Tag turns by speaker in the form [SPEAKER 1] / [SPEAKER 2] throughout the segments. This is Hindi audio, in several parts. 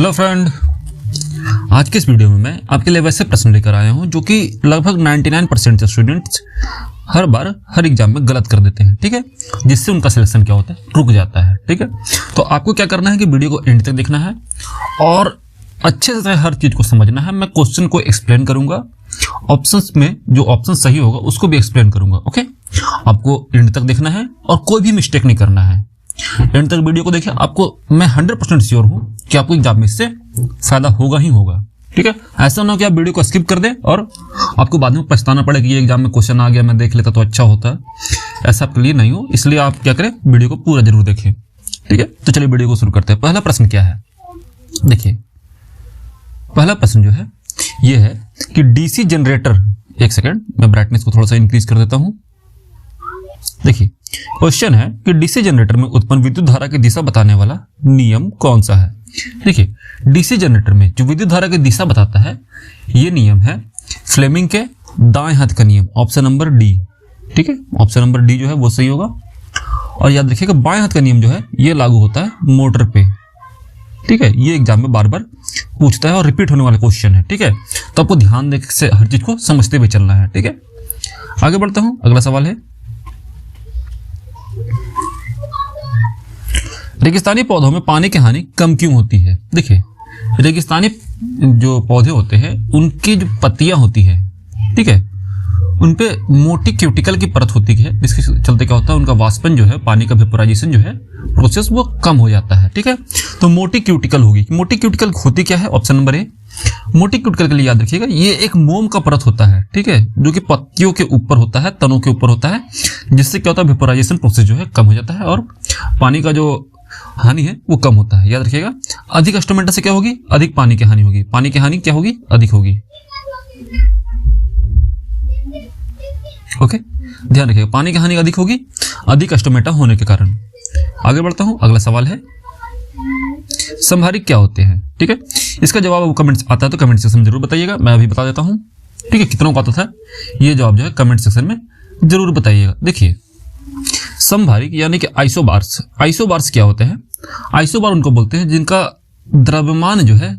[SPEAKER 1] हेलो फ्रेंड, आज के इस वीडियो में मैं आपके लिए वैसे प्रश्न लेकर आया हूं जो कि लगभग 99% स्टूडेंट्स हर बार हर एग्जाम में गलत कर देते हैं। ठीक है, जिससे उनका सिलेक्शन क्या होता है, रुक जाता है। ठीक है, तो आपको क्या करना है कि वीडियो को एंड तक देखना है और अच्छे से हर चीज़ को समझना है। मैं क्वेश्चन को एक्सप्लेन करूंगा, ऑप्शंस में जो ऑप्शन सही होगा उसको भी एक्सप्लेन करूंगा। ओके, आपको एंड तक देखना है और कोई भी मिस्टेक नहीं करना है। एंड तक वीडियो को देखिए, आपको मैं 100% श्योर हूं कि आपको एग्जाम में इससे फायदा होगा ही होगा। ठीक है, ऐसा ना हो कि आप वीडियो को स्किप कर दें और आपको बाद में पछताना पड़े कि ये एग्जाम में क्वेश्चन आ गया, मैं देख लेता तो अच्छा होता। ऐसा आपके लिए नहीं हो, इसलिए आप क्या करें, वीडियो को पूरा जरूर देखें। ठीक है, तो चलिए वीडियो को शुरू करते हैं। पहला प्रश्न क्या है, देखिए पहला प्रश्न जो है ये है कि डीसी जनरेटर, एक सेकेंड मैं ब्राइटनेस को थोड़ा सा इंक्रीज कर देता हूं। देखिए क्वेश्चन है कि डीसी जनरेटर में उत्पन्न विद्युत धारा की दिशा बताने वाला नियम कौन सा है। देखिए डीसी जनरेटर में जो विद्युत धारा की दिशा बताता है ये नियम है फ्लेमिंग के दाएं हाथ का नियम, ऑप्शन नंबर डी। ठीक है, ऑप्शन नंबर डी जो है वो सही होगा। और याद रखिएगा बाएं हाथ का नियम जो है ये लागू होता है मोटर पे। ठीक है, ये एग्जाम में बार बार पूछता है और रिपीट होने वाला क्वेश्चन है। ठीक है, तो आपको ध्यान देकर से हर चीज को समझते हुए चलना है। ठीक है, आगे बढ़ता हूं। अगला सवाल है, रेगिस्तानी पौधों में पानी की हानि कम क्यों होती है। देखिए रेगिस्तानी जो पौधे होते हैं उनकी जो पत्तियां होती है, ठीक है, उन पे मोटी क्यूटिकल की परत होती है, जिसके चलते क्या होता है उनका वाष्पन जो है, पानी का वेपोराइजेशन जो है प्रोसेस वो कम हो जाता है। ठीक है, तो मोटी क्यूटिकल होगी। मोटी क्यूटिकल होती क्या है, ऑप्शन नंबर ए। मोटी क्यूटिकल के लिए याद रखिएगा ये एक मोम का परत होता है। ठीक है, जो कि पत्तियों के ऊपर होता है, तनों के ऊपर होता है, जिससे क्या होता है वेपोराइजेशन प्रोसेस जो है कम हो जाता है और पानी का जो हानि है वो कम होता है। याद रखिएगा अधिक स्टोमेटा से क्या होगी, अधिक पानी की हानि होगी। पानी की हानि क्या होगी, अधिक होगी। ओके, ध्यान रखिएगा पानी की हानि अधिक होगी अधिक स्टोमेटा होने के कारण। आगे बढ़ता हूं। अगला सवाल है संभारिक क्या होते हैं। ठीक है, इसका जवाब कमेंट आता है तो कमेंट सेक्शन में जरूर बताइएगा, मैं अभी बता देता हूं। ठीक है, कितनों को आता था ये जवाब जो है कमेंट सेक्शन में जरूर बताइएगा। देखिए संभारिक यानी कि आइसोबार्स। आइसोबार्स क्या होते हैं, आइसोबार उनको बोलते हैं जिनका द्रव्यमान जो है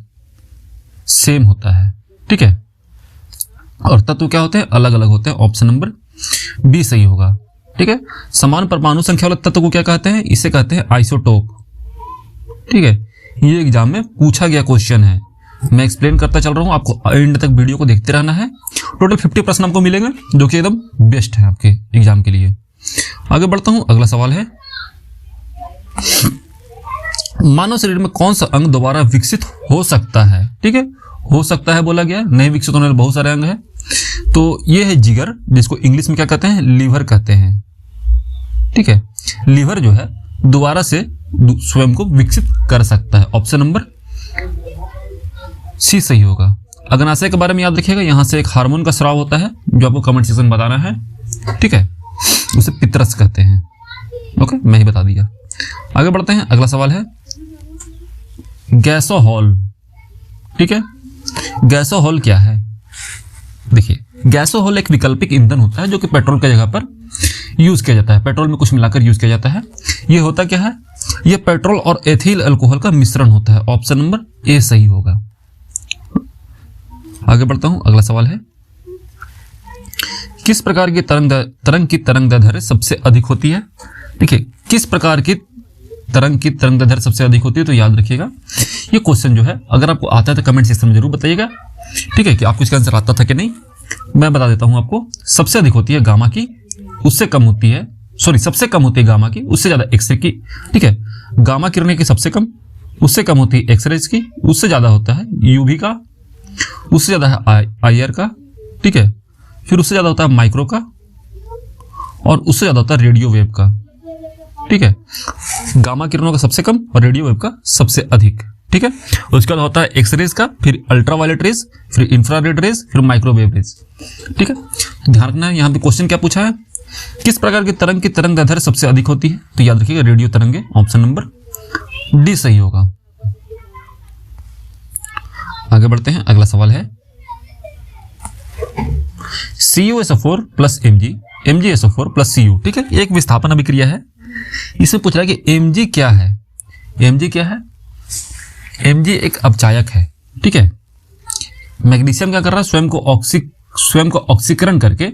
[SPEAKER 1] सेम होता है। ठीक है, और तत्व क्या होते हैं, अलग अलग होते हैं। ऑप्शन नंबर बी सही होगा। ठीक है, समान परमाणु संख्या वाले तत्व को क्या कहते हैं, इसे कहते हैं आइसोटोप। ठीक है, ये एग्जाम में पूछा गया क्वेश्चन है, मैं एक्सप्लेन करता चल रहा हूं, आपको एंड तक वीडियो को देखते रहना है। टोटल 50 प्रश्न आपको मिलेंगे जो कि एकदम बेस्ट है आपके एग्जाम के लिए। आगे बढ़ता हूं। अगला सवाल है मानव शरीर में कौन सा अंग दोबारा विकसित हो सकता है। ठीक है, हो सकता है बोला गया, नहीं विकसित होने वाले बहुत सारे अंग हैं। तो ये है जिगर, जिसको इंग्लिश में क्या कहते हैं, लीवर कहते हैं। ठीक है, लीवर जो है दोबारा से स्वयं को विकसित कर सकता है। ऑप्शन नंबर सी सही होगा। अग्नाशय के बारे में याद रखिएगा, यहां से एक हार्मोन का स्राव होता है जो आपको कमेंट सेक्शन में बताना है। ठीक है, उसे पितरस कहते हैं। ओके, मैं ही बता दिया। आगे बढ़ते हैं। अगला सवाल है गैसोहॉल। ठीक है, गैसोहॉल क्या है। देखिए गैसोहॉल एक वैकल्पिक ईंधन होता है जो कि पेट्रोल की जगह पर यूज किया जाता है, पेट्रोल में कुछ मिलाकर यूज किया जाता है। ये होता क्या है, ये पेट्रोल और एथिल अल्कोहल का मिश्रण होता है। ऑप्शन नंबर ए सही होगा। आगे बढ़ता हूं। अगला सवाल है किस प्रकार की तरंग की तरंगदैर्ध्य सबसे अधिक होती है। देखिए किस प्रकार की तरंग की तरंगदैर्ध्य सबसे अधिक होती है, तो याद रखिएगा ये क्वेश्चन जो है अगर आपको आता है तो कमेंट सेक्शन में जरूर बताइएगा। ठीक है, कि आपको इसका आंसर आता था कि नहीं, मैं बता देता हूं आपको। सबसे अधिक होती है गामा की, उससे कम होती है, सॉरी सबसे कम होती है गामा की, उससे ज्यादा एक्सरे की। ठीक है, गामा किरणें की सबसे कम, उससे कम होती है एक्सरेज की, उससे ज्यादा होता है यूवी का, उससे ज्यादा है आईआर का। ठीक है, फिर उससे ज्यादा होता है माइक्रो का और उससे ज्यादा होता है रेडियो वेव का। ठीक है, गामा किरणों का सबसे कम और रेडियो वेव का सबसे अधिक। ठीक है, उसके बाद होता है एक्सरेज का, फिर अल्ट्रावायलेट रेज, फिर इंफ्रारेड रेज, फिर माइक्रोवेव रेज। ठीक है, ध्यान रखना है यहाँ पे क्वेश्चन क्या पूछा है, किस प्रकार की तरंगदैर्ध्य सबसे अधिक होती है, तो याद रखिएगा रेडियो तरंगे। ऑप्शन नंबर डी सही होगा। आगे बढ़ते हैं। अगला सवाल है CuSO4 plus Mg, MgSO4 plus Cu। ठीक है, एक विस्थापन अभिक्रिया है। इसमें पूछ रहा है कि Mg क्या है। Mg क्या है, Mg एक अपचायक है, ठीक है। मैग्नीशियम क्या कर रहा है, स्वयं को ऑक्सीकरण करके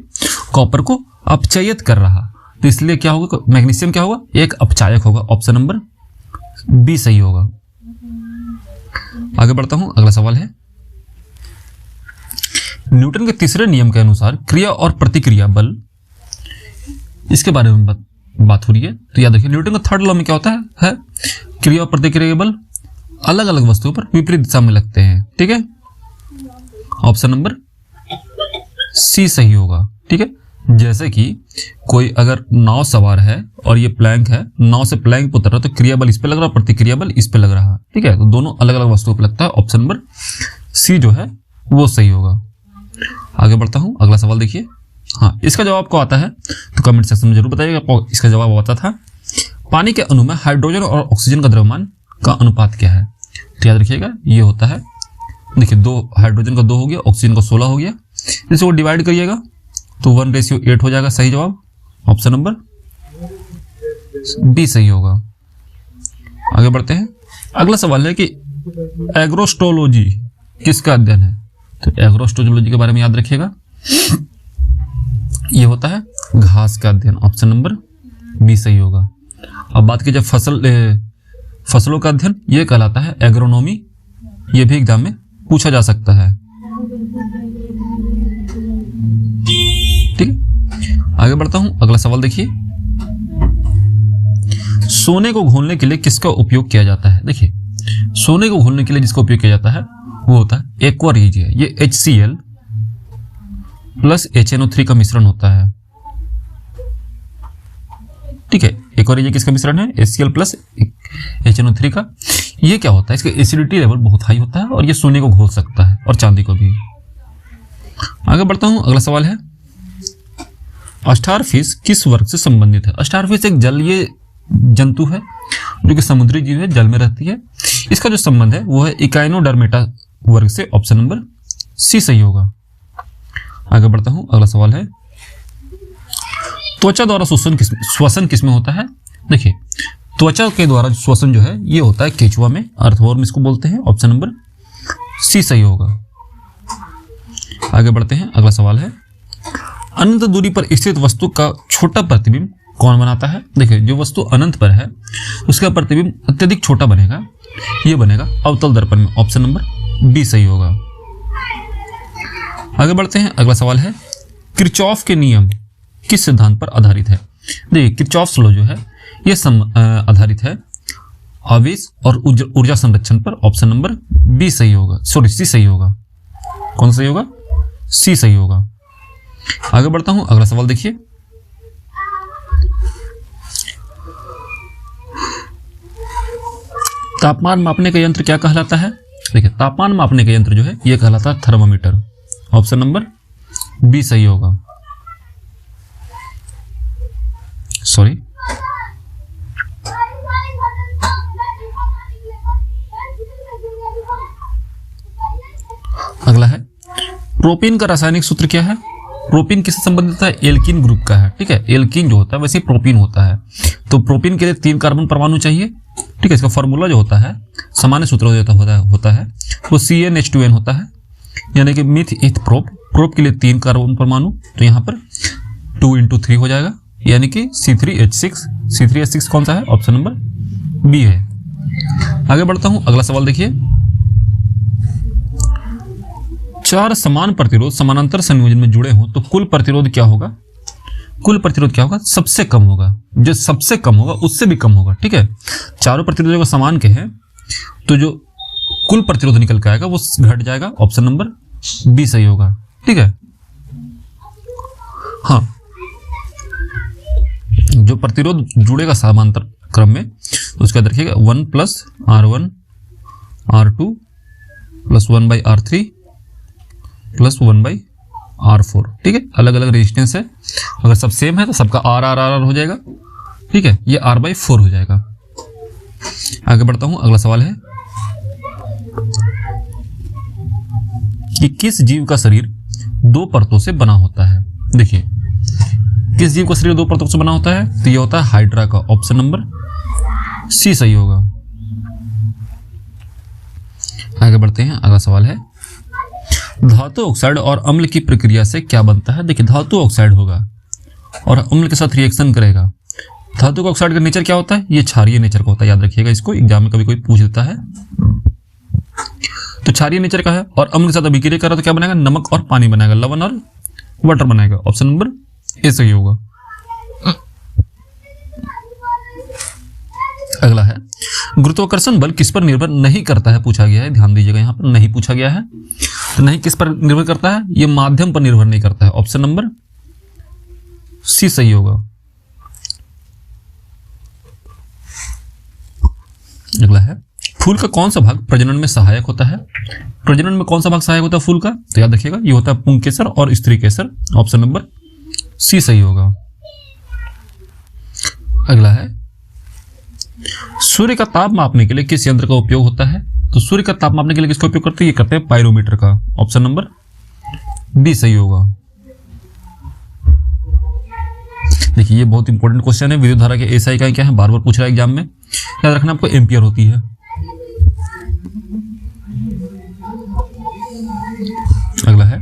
[SPEAKER 1] कॉपर को अपचयित कर रहा, तो इसलिए क्या होगा, मैग्नीशियम क्या होगा, एक अपचायक होगा। ऑप्शन नंबर बी सही होगा। आगे बढ़ता हूं, अगला सवाल है, न्यूटन के तीसरे नियम के अनुसार क्रिया और प्रतिक्रिया बल, इसके बारे में बात हो रही है। तो याद रखिए, न्यूटन का थर्ड लॉ में क्या होता है क्रिया और प्रतिक्रिया बल अलग अलग वस्तुओं पर विपरीत दिशा में लगते हैं, ठीक है। ऑप्शन नंबर सी सही होगा, ठीक है। जैसे कि कोई अगर नाव सवार है और ये प्लैंक है, नाव से प्लैंक पर उतर रहा है, तो क्रिया बल इस पे लग रहा है, प्रतिक्रिया बल इस पे लग रहा है, ठीक है। तो दोनों अलग अलग वस्तुओं पर लगता है। ऑप्शन नंबर सी जो है वो सही होगा। आगे बढ़ता हूं, अगला सवाल देखिए। हाँ, इसका जवाब आपको आता है तो कमेंट सेक्शन में जरूर बताइएगा आपको इसका जवाब आता था। पानी के अणु में हाइड्रोजन और ऑक्सीजन का द्रव्यमान का अनुपात क्या है, तो याद रखिएगा ये होता है, देखिए 2 हाइड्रोजन का 2 हो गया, ऑक्सीजन का 16 हो गया, इसको डिवाइड करिएगा तो 1:8 हो जाएगा। सही जवाब ऑप्शन नंबर बी सही होगा। आगे बढ़ते हैं, अगला सवाल है कि एग्रोस्टोलॉजी किसका अध्ययन है, तो एग्रोस्टोलॉजी के बारे में याद रखिएगा, ये होता है घास का अध्ययन। ऑप्शन नंबर बी सही होगा। अब बात की जब फसलों का अध्ययन, ये कहलाता है एग्रोनॉमी, ये भी एग्जाम में पूछा जा सकता है, ठीक है। आगे बढ़ता हूं, अगला सवाल देखिए, सोने को घोलने के लिए किसका उपयोग किया जाता है। देखिए, सोने को घोलने के लिए जिसका उपयोग किया जाता है वो होता है एक्वा रिजिया। ये HCl प्लस HNO3 का मिश्रण होता है, ठीक है। एक्वा रिजिया किसका मिश्रण है, HCl प्लस HNO3 का। ये क्या होता है, इसका एसिडिटी लेवल बहुत हाई होता है और ये सोने को घोल सकता है और चांदी को भी। आगे बढ़ता हूं, अगला सवाल है, स्टारफिश किस वर्ग से संबंधित है। स्टारफिश एक जलीय जंतु है जो कि समुद्री जीव है, जल में रहती है। इसका जो संबंध है वो है इकाइनोडर्मेटा वर्ग से। ऑप्शन नंबर सी सही होगा। आगे बढ़ता हूं, अगला सवाल है, त्वचा द्वारा श्वसन किसमें होता है। देखिए, त्वचा के द्वारा श्वसन जो है ये होता है केचुआ में, अर्थवॉर्म इसको बोलते हैं। ऑप्शन नंबर सी सही होगा। आगे बढ़ते हैं, अगला सवाल है, अनंत दूरी पर स्थित वस्तु का छोटा प्रतिबिंब कौन बनाता है। देखिए, जो वस्तु अनंत पर है उसका प्रतिबिंब अत्यधिक छोटा बनेगा, ये बनेगा अवतल दर्पण में। ऑप्शन नंबर बी सही होगा। आगे बढ़ते हैं, अगला सवाल है, किरचॉफ के नियम किस सिद्धांत पर आधारित है। देखिए, किरचॉफ्स लॉ जो है ये आधारित है आवेश और ऊर्जा संरक्षण पर। ऑप्शन नंबर बी सही होगा, सॉरी सी सही होगा। कौन सही होगा, सी सही होगा। आगे बढ़ता हूं, अगला सवाल देखिए, तापमान मापने का यंत्र क्या कहलाता है। देखिए, तापमान मापने का यंत्र जो है यह कहलाता है थर्मामीटर। ऑप्शन नंबर बी सही होगा, सॉरी। अगला है, प्रोपीन का रासायनिक सूत्र क्या है। प्रोपीन किससे संबंधित है, एल्कीन ग्रुप का है, ठीक है। एल्कीन जो होता है वैसे प्रोपीन होता है, तो प्रोपीन के लिए 3 कार्बन परमाणु चाहिए, ठीक है। इसका फॉर्मूला जो होता है, सामान्य सूत्र होता है वो CnH2n होता है, यानी कि मिथ इथ प्रोप के लिए 3 कार्बन परमाणु, तो यहाँ पर 2 × 3 हो जाएगा, यानी कि C3H6। C3H6 कौन सा है, ऑप्शन नंबर बी है। आगे बढ़ता हूं, अगला सवाल देखिए, 4 समान प्रतिरोध समानांतर संयोजन में जुड़े हों तो कुल प्रतिरोध क्या होगा। कुल प्रतिरोध क्या होगा, सबसे कम होगा, जो सबसे कम होगा उससे भी कम होगा, ठीक है। चारों प्रतिरोधों को समान के हैं तो जो कुल प्रतिरोध निकल के आएगा वो घट जाएगा। ऑप्शन नंबर बी सही होगा, ठीक है। हाँ, जो प्रतिरोध जुड़ेगा समांतर क्रम में उसका देखिएगा 1 + R1 R2 + 1/R3 + 1/R4, ठीक है। अलग अलग रेजिस्टेंस है, अगर सब सेम है तो सबका R हो जाएगा, ठीक है। ये R/4 हो जाएगा। आगे बढ़ता हूं, अगला सवाल है कि किस जीव का शरीर 2 परतों से बना होता है। देखिए, किस जीव का शरीर 2 परतों से बना होता है, तो ये होता है हाइड्रा का। ऑप्शन नंबर सी सही होगा। आगे बढ़ते हैं, अगला सवाल है धातु ऑक्साइड और अम्ल की प्रक्रिया से क्या बनता है। देखिए धातु ऑक्साइड होगा और अम्ल के साथ रिएक्शन करेगा। धातु का ऑक्साइड का नेचर क्या होता है, ये क्षारीय नेचर का होता है, याद रखिएगा इसको, एग्जाम में कभी कोई पूछ देता है। तो क्षारीय नेचर का है और अम्ल के साथ अभिक्रिया कर रहा तो क्या बनाएगा, नमक और पानी बनाएगा, लवण और वाटर बनाएगा। ऑप्शन नंबर ए सही होगा। अगला है गुरुत्वाकर्षण बल किस पर निर्भर नहीं करता है, पूछा गया है, ध्यान दीजिएगा यहाँ पर नहीं पूछा गया है। तो नहीं किस पर निर्भर करता है, ये माध्यम पर निर्भर नहीं करता है। ऑप्शन नंबर सी सही होगा। अगला है फूल का कौन सा भाग प्रजनन में सहायक होता है। प्रजनन में कौन सा भाग सहायक होता है फूल का, तो याद रखिएगा ये होता है पुंकेसर और स्त्री केसर। ऑप्शन नंबर सी सही होगा। अगला है सूर्य का ताप मापने के लिए किस यंत्र का उपयोग होता है। तो सूर्य का ताप मापने के लिए किसका उपयोग करते हैं, ये करते हैं पायरोमीटर का। ऑप्शन नंबर बी सही होगा। देखिए ये बहुत इंपॉर्टेंट क्वेश्चन है, विद्युत धारा के एसआई इकाई क्या है, बार बार पूछ रहा है एग्जाम में, याद रखना आपको एम्पियर होती है। अगला है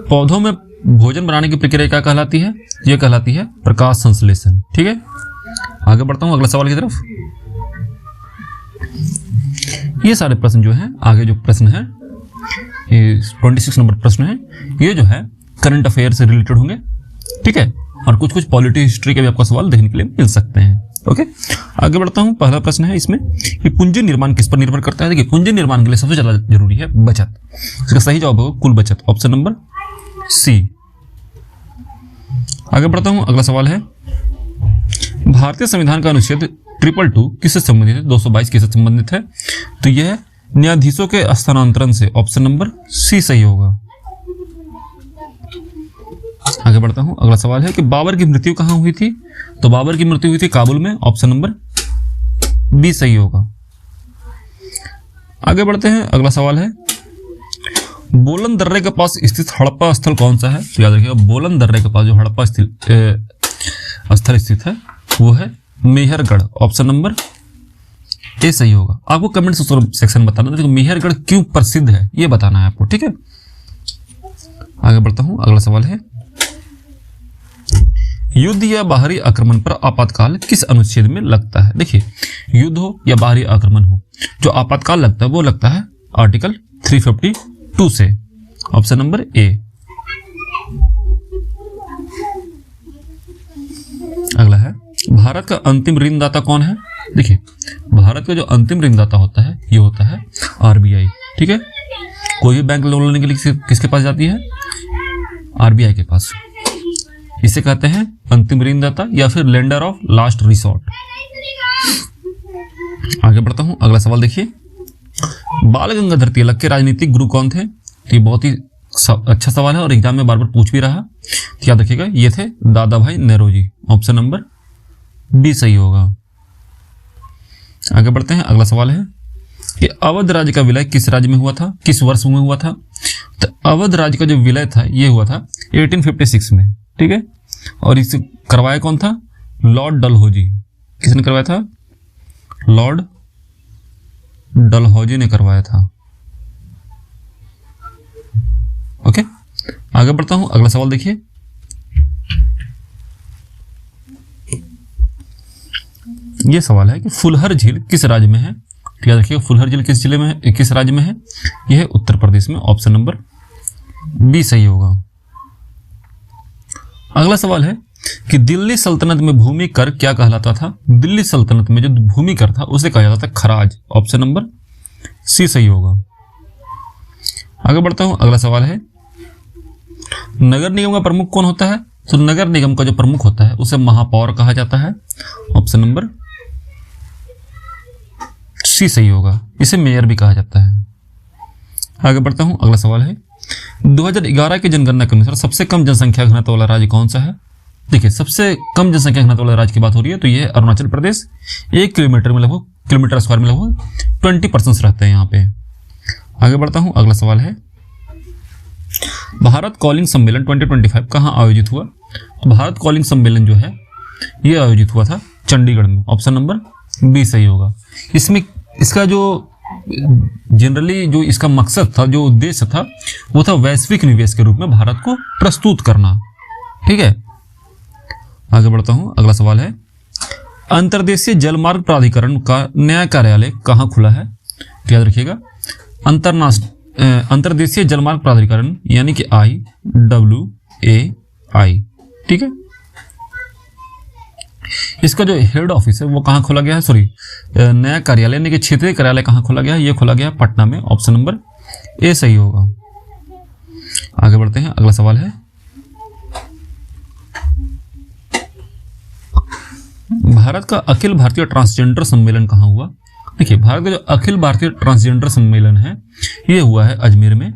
[SPEAKER 1] पौधों में भोजन बनाने की प्रक्रिया क्या कहलाती है, यह कहलाती है प्रकाश संश्लेषण। ठीक है, आगे बढ़ता हूं अगला सवाल की तरफ। ये सारे प्रश्न जो हैं, आगे जो प्रश्न है ये 26 नंबर प्रश्न है, ये जो है करंट अफेयर से रिलेटेड होंगे। ठीक है, और कुछ कुछ पॉलिटी हिस्ट्री के भी आपको सवाल देखने के लिए मिल सकते हैं। ओके, आगे बढ़ता हूं। पहला प्रश्न है इसमें कि पूंजी निर्माण किस पर निर्भर करता है। देखिए पूंजी निर्माण के लिए सबसे ज्यादा जरूरी है बचत। इसका सही जवाब होगा कुल बचत। Option number C. आगे बढ़ता हूं, अगला सवाल है भारतीय संविधान का अनुच्छेद 222 किससे संबंधित है, 222 किससे संबंधित है। तो यह न्यायाधीशों के स्थानांतरण से। ऑप्शन नंबर सी सही होगा। आगे बढ़ता हूं, अगला सवाल है कि बाबर की मृत्यु कहां हुई थी। तो बाबर की मृत्यु हुई थी काबुल में। ऑप्शन नंबर बी सही होगा। आगे बढ़ते हैं, अगला सवाल है बोलन दर्रे के पास स्थित हड़प्पा स्थल कौन सा है। तो याद रखिएगा बोलन दर्रे के पास जो हड़प्पा स्थल स्थित है वो है मेहरगढ़। ऑप्शन नंबर ए सही होगा। आपको कमेंट सेक्शन में बताना है मेहरगढ़ क्यों प्रसिद्ध है, ये बताना है आपको। ठीक है, आगे बढ़ता हूं, अगला सवाल है युद्ध या बाहरी आक्रमण पर आपातकाल किस अनुच्छेद में लगता है। देखिए युद्ध हो या बाहरी आक्रमण हो, जो आपातकाल लगता है वो लगता है आर्टिकल 352 से। Option number A. अगला है भारत का अंतिम ऋणदाता कौन है। देखिए भारत का जो अंतिम ऋणदाता होता है ये होता है आरबीआई। ठीक है, कोई भी बैंक लोन लेने के लिए किसके पास जाती है, आरबीआई के पास। इसे कहते हैं अंतिम ऋणदाता या फिर लेंडर ऑफ लास्ट रिसोर्ट। आगे बढ़ता हूं, अगला सवाल देखिए बाल गंगाधर तिलक के राजनीतिक गुरु कौन थे। तो ये बहुत ही अच्छा सवाल है और एग्जाम में बार बार पूछ भी रहा। तो याद रखिएगा ये थे दादा भाई नेहरू। ऑप्शन नंबर बी सही होगा। आगे बढ़ते हैं, अगला सवाल है कि अवध राज्य का विलय किस राज्य में हुआ था, किस वर्ष में हुआ था। तो अवध राज्य का जो विलय था ये हुआ था 1856 में। ठीक है, और इसे करवाया कौन था, लॉर्ड डलहौजी। किसने करवाया था, लॉर्ड डलहौजी ने करवाया था। ओके, आगे बढ़ता हूं, अगला सवाल देखिए ये सवाल है कि फुलहर झील किस राज्य में है। तो याद रखिएगा फुलहर झील किस जिले में है, किस राज्य में है, यह है उत्तर प्रदेश में। ऑप्शन नंबर बी सही होगा। अगला सवाल है कि दिल्ली सल्तनत में भूमि कर क्या कहलाता था। दिल्ली सल्तनत में जो भूमि कर था उसे कहा जाता था खराज। ऑप्शन नंबर सी सही होगा। आगे बढ़ता हूं, अगला सवाल है नगर निगम का प्रमुख कौन होता है। तो नगर निगम का जो प्रमुख होता है उसे महापौर कहा जाता है। ऑप्शन नंबर सी सही होगा। इसे मेयर भी कहा जाता है। आगे बढ़ता हूं, अगला सवाल है 2011 की जनगणना के अनुसार सबसे कम जनसंख्या घनत्व वाला राज्य कौन सा है। देखिए सबसे कम जनसंख्या घनत्व वाले राज्य की बात हो रही है तो ये है अरुणाचल प्रदेश। 1 किलोमीटर स्क्वायर में लगभग 20% रहते हैं यहाँ पे। आगे बढ़ता हूँ, अगला सवाल है भारत कॉलिंग सम्मेलन 2025 कहाँ आयोजित हुआ। भारत कॉलिंग सम्मेलन जो है ये आयोजित हुआ था चंडीगढ़ में। ऑप्शन नंबर बी सही होगा। इसमें इसका जो जनरली जो इसका मकसद था, जो उद्देश्य था, वो था वैश्विक निवेश के रूप में भारत को प्रस्तुत करना। ठीक है, आगे बढ़ता हूं। अगला सवाल है, अंतर्देशीय जलमार्ग प्राधिकरण का नया कार्यालय कहाँ खुला है? तो याद रखिएगा, अंतर्देशीय जलमार्ग प्राधिकरण यानी कि IWAI। ठीक है, इसका जो हेड ऑफिस है वो कहाँ खोला गया है, सॉरी नया कार्यालय यानी कि क्षेत्रीय कार्यालय कहाँ खोला गया है? ये खोला गया है पटना में। ऑप्शन नंबर ए सही होगा। आगे बढ़ते हैं। अगला सवाल है, भारत का अखिल भारतीय ट्रांसजेंडर सम्मेलन कहाँ हुआ? देखिए, भारत का जो अखिल भारतीय ट्रांसजेंडर सम्मेलन है ये हुआ है अजमेर में।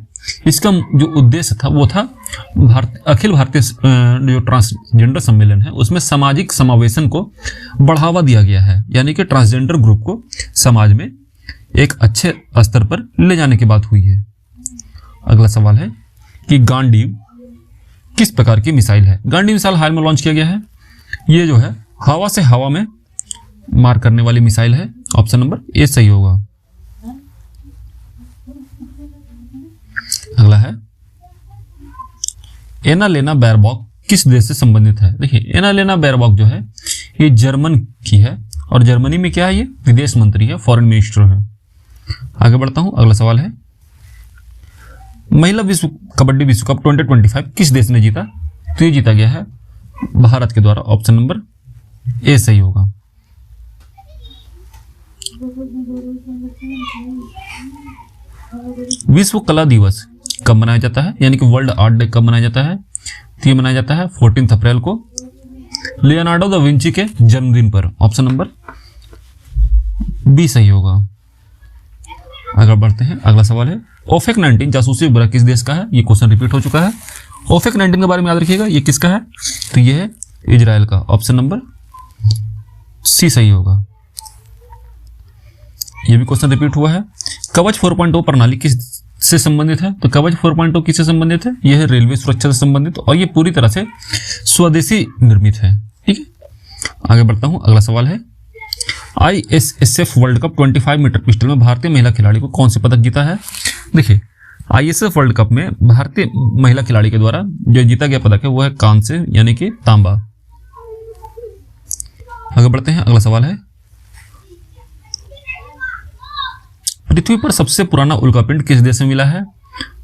[SPEAKER 1] इसका जो उद्देश्य था वो था अखिल भारतीय जो ट्रांसजेंडर सम्मेलन है उसमें सामाजिक समावेशन को बढ़ावा दिया गया है, यानी कि ट्रांसजेंडर ग्रुप को समाज में एक अच्छे स्तर पर ले जाने की बात हुई है। अगला सवाल है कि गांडीव किस प्रकार की मिसाइल है? गांडीव मिसाइल हाल में लॉन्च किया गया है। ये जो है हवा से हवा में मार करने वाली मिसाइल है। ऑप्शन नंबर ए सही होगा। अगला है, एनालेना बैरबॉक किस देश से संबंधित है? देखिए, एनालेना बैरबॉक जो है ये जर्मन की है और जर्मनी में क्या है? ये विदेश मंत्री है, फॉरेन मिनिस्टर है। आगे बढ़ता हूं। अगला सवाल है, महिला कबड्डी विश्व कप 2025 किस देश ने जीता? तो ये जीता गया है भारत के द्वारा। ऑप्शन नंबर ए सही होगा। विश्व कला दिवस कब मनाया जाता है, यानी कि वर्ल्ड आर्ट डे कब मनाया जाता है? तो ये मनाया जाता है 14 अप्रैल को लियोनार्डो दा विंची के जन्मदिन पर। ऑप्शन नंबर बी सही होगा। आगे बढ़ते हैं। अगला सवाल है, ओफेक 19 जासूसी उपग्रह किस देश का है? ये क्वेश्चन रिपीट हो चुका है। ओफेक 19 के बारे में याद रखिएगा, ये किसका है? तो ये है इजराइल का। ऑप्शन नंबर सी सही होगा। ये भी क्वेश्चन रिपीट हुआ है। कवच 4.0 प्रणाली किस से संबंधित है? तो कवच 4.0 किससे संबंधित है? यह है रेलवे सुरक्षा से संबंधित और ये पूरी तरह से स्वदेशी निर्मित है। ठीक है, आगे बढ़ता हूं। अगला सवाल है, ISSF world cup 25 metre pistol में भारतीय महिला खिलाड़ी को कौन से पदक जीता है? देखिए, ISSF वर्ल्ड कप में भारतीय महिला खिलाड़ी के द्वारा जो जीता गया पदक है वो है कांस्य यानी कि तांबा। आगे बढ़ते हैं। अगला सवाल है, पृथ्वी पर सबसे पुराना उल्कापिंड किस देश में मिला है?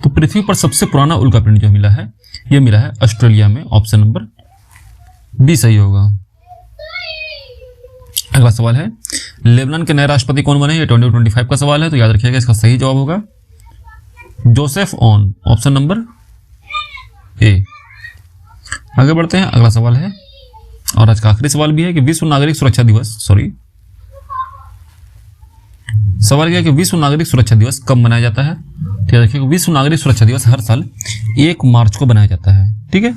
[SPEAKER 1] तो पृथ्वी पर सबसे पुराना उल्कापिंड जो मिला है यह मिला है ऑस्ट्रेलिया में। ऑप्शन नंबर बी सही होगा। अगला सवाल है, लेबनान के नए राष्ट्रपति कौन बने? ये 2025 का सवाल है, तो याद रखिएगा इसका सही जवाब होगा Joseph on. Option number A. आगे बढ़ते हैं। अगला सवाल है और आज का आखिरी सवाल भी है कि विश्व नागरिक सुरक्षा दिवस सवाल यह है कि विश्व नागरिक सुरक्षा दिवस कब मनाया जाता है? ठीक है, देखिए, विश्व नागरिक सुरक्षा दिवस हर साल 1 मार्च को मनाया जाता है। ठीक है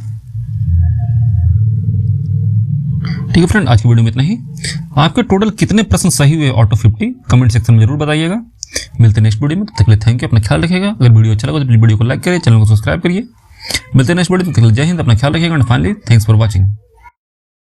[SPEAKER 1] फ्रेंड, आज की वीडियो में इतना ही। आपके टोटल कितने प्रश्न सही हुए आउट ऑफ 50 कमेंट सेक्शन में जरूर बताइएगा। मिलते हैं नेक्स्ट वीडियो में, तब तक के लिए थैंक यू, अपना ख्याल रखिएगा। अगर वीडियो अच्छा लगा तो वीडियो को लाइक करिए, चैनल को सब्सक्राइब करिए। मिलते हैं नेक्स्ट वीडियो में, तब तक के लिए जय हिंद, अपना ख्याल रखिएगा। And finally thanks for watching.